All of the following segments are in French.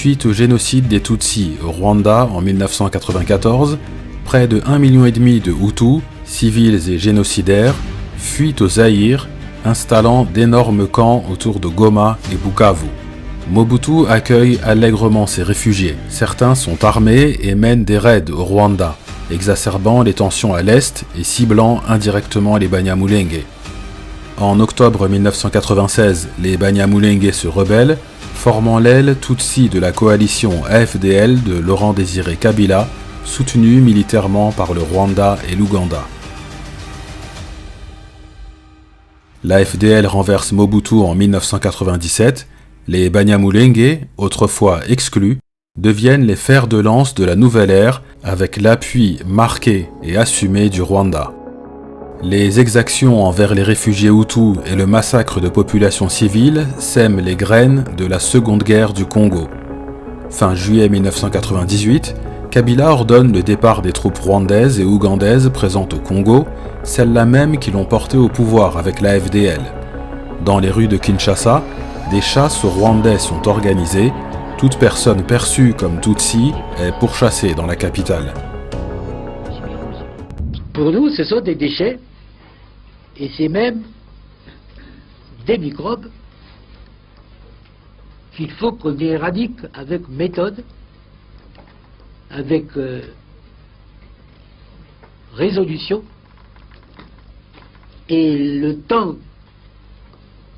Suite au génocide des Tutsis au Rwanda en 1994, près de 1,5 million de Hutus, civils et génocidaires, fuient au Zaïre, installant d'énormes camps autour de Goma et Bukavu. Mobutu accueille allègrement ces réfugiés. Certains sont armés et mènent des raids au Rwanda, exacerbant les tensions à l'est et ciblant indirectement les Banyamulenge. En octobre 1996, les Banyamulenge se rebellent, formant l'aile Tutsi de la coalition AFDL de Laurent-Désiré Kabila, soutenue militairement par le Rwanda et l'Ouganda. L'AFDL renverse Mobutu en 1997. Les Banyamulenge, autrefois exclus, deviennent les fers de lance de la nouvelle ère avec l'appui marqué et assumé du Rwanda. Les exactions envers les réfugiés Hutus et le massacre de populations civiles sèment les graines de la Seconde Guerre du Congo. Fin juillet 1998, Kabila ordonne le départ des troupes rwandaises et ougandaises présentes au Congo, celles-là même qui l'ont porté au pouvoir avec la FDL. Dans les rues de Kinshasa, des chasses aux Rwandais sont organisées. Toute personne perçue comme Tutsi est pourchassée dans la capitale. Pour nous, ce sont des déchets, et c'est même des microbes qu'il faut qu'on éradique avec méthode, avec résolution, et le temps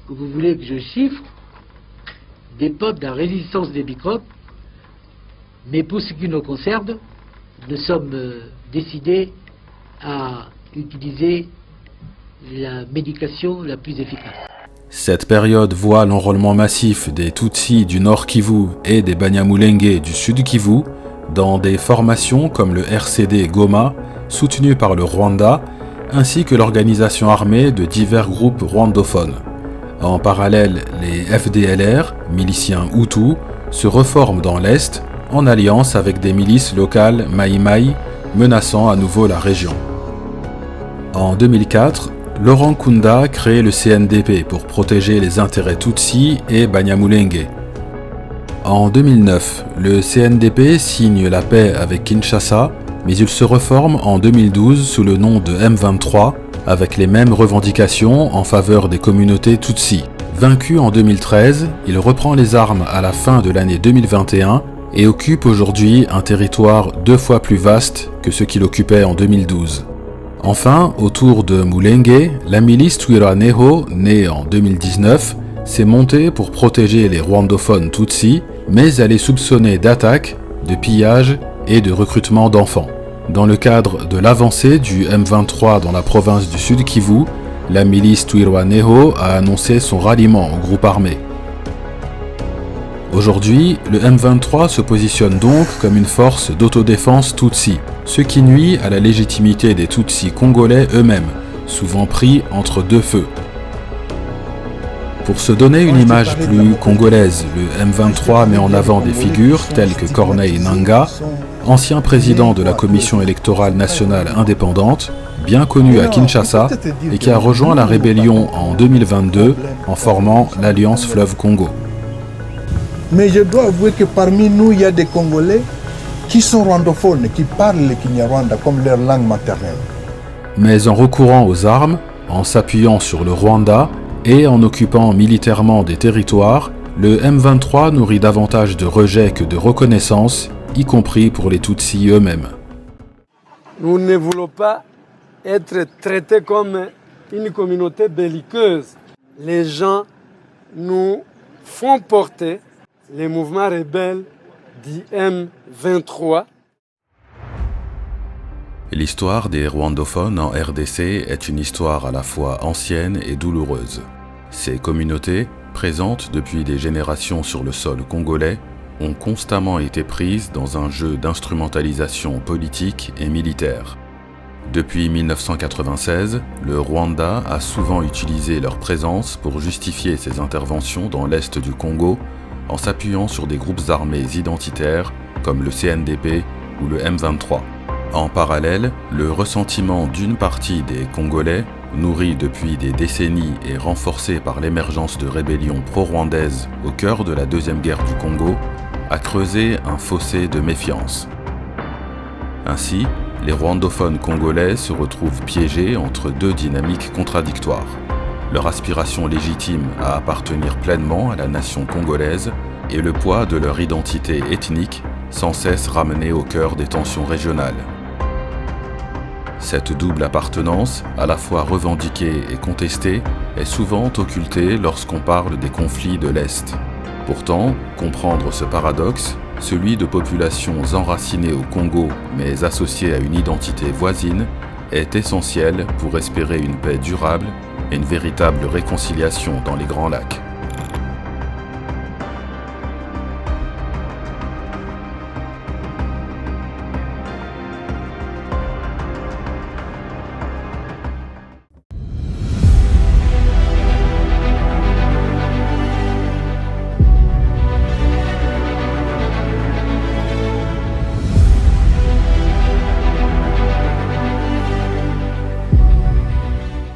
que vous voulez que je chiffre dépend de la résistance des microbes, mais pour ce qui nous concerne, nous sommes décidés à utiliser la médication la plus efficace. Cette période voit l'enrôlement massif des Tutsis du Nord Kivu et des Banyamulenge du Sud Kivu dans des formations comme le RCD Goma, soutenu par le Rwanda, ainsi que l'organisation armée de divers groupes rwandophones. En parallèle, les FDLR, miliciens Hutus, se reforment dans l'Est en alliance avec des milices locales Maï-Maï, menaçant à nouveau la région. En 2004, Laurent Nkunda crée le CNDP pour protéger les intérêts Tutsis et Banyamulenge. En 2009, le CNDP signe la paix avec Kinshasa, mais il se reforme en 2012 sous le nom de M23, avec les mêmes revendications en faveur des communautés Tutsis. Vaincu en 2013, il reprend les armes à la fin de l'année 2021 et occupe aujourd'hui un territoire 2 fois plus vaste que ce qu'il occupait en 2012. Enfin, autour de Mulenge, la milice Twirwaneho, née en 2019, s'est montée pour protéger les rwandophones Tutsis, mais elle est soupçonnée d'attaques, de pillages et de recrutement d'enfants. Dans le cadre de l'avancée du M23 dans la province du Sud Kivu, la milice Twirwaneho a annoncé son ralliement au groupe armé. Aujourd'hui, le M23 se positionne donc comme une force d'autodéfense Tutsi, ce qui nuit à la légitimité des Tutsis congolais eux-mêmes, souvent pris entre deux feux. Pour se donner une image plus congolaise, le M23 met en avant des figures telles que Corneille Nangaa, ancien président de la Commission électorale nationale indépendante, bien connu à Kinshasa et qui a rejoint la rébellion en 2022 en formant l'Alliance Fleuve Congo. Mais je dois avouer que parmi nous, il y a des Congolais qui sont rwandophones, qui parlent le Kinyarwanda comme leur langue maternelle. Mais en recourant aux armes, en s'appuyant sur le Rwanda et en occupant militairement des territoires, le M23 nourrit davantage de rejet que de reconnaissance, y compris pour les Tutsis eux-mêmes. Nous ne voulons pas être traités comme une communauté belliqueuse. Les gens nous font porter les mouvements rebelles du M23. L'histoire des rwandophones en RDC est une histoire à la fois ancienne et douloureuse. Ces communautés, présentes depuis des générations sur le sol congolais, ont constamment été prises dans un jeu d'instrumentalisation politique et militaire. Depuis 1996, le Rwanda a souvent utilisé leur présence pour justifier ses interventions dans l'est du Congo en s'appuyant sur des groupes armés identitaires comme le CNDP ou le M23. En parallèle, le ressentiment d'une partie des Congolais, nourri depuis des décennies et renforcé par l'émergence de rébellions pro-rwandaises au cœur de la Deuxième Guerre du Congo, a creusé un fossé de méfiance. Ainsi, les rwandophones congolais se retrouvent piégés entre deux dynamiques contradictoires. Leur aspiration légitime à appartenir pleinement à la nation congolaise et le poids de leur identité ethnique sans cesse ramené au cœur des tensions régionales. Cette double appartenance, à la fois revendiquée et contestée, est souvent occultée lorsqu'on parle des conflits de l'Est. Pourtant, comprendre ce paradoxe, celui de populations enracinées au Congo mais associées à une identité voisine, est essentiel pour espérer une paix durable et une véritable réconciliation dans les Grands Lacs.